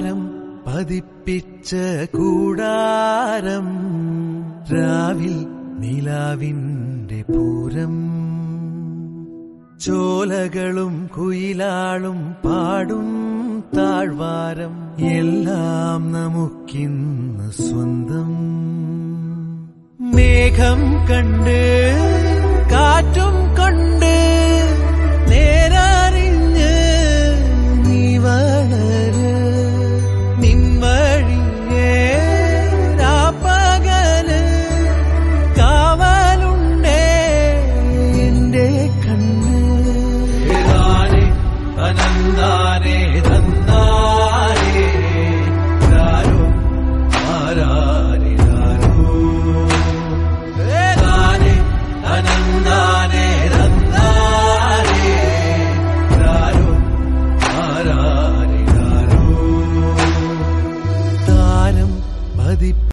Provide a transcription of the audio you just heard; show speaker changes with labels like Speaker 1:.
Speaker 1: താരം പതിപ്പിച്ച കൂടാരം രാവിൽ നിലാവിന്റെ പൂരം ചോലകളും കുയിലാളും പാടും താഴ്വാരം എല്ലാം നമുക്കിന്ന് സ്വന്തം മേഘം കണ്ട് കാറ്റും കൊണ്ട് നേരറിഞ്ഞ് നീ വളര് നിൻവഴിയേ രാപ്പകല് കാവലുണ്ടേ എന്റെ കണ്ണ് അനന്താനേ തന്നാരേ രാരോ ആരാരേ രാരോ അനന്താനേ തന്നാരേ രാരോ ആരാരേ രാരോ താരം പതി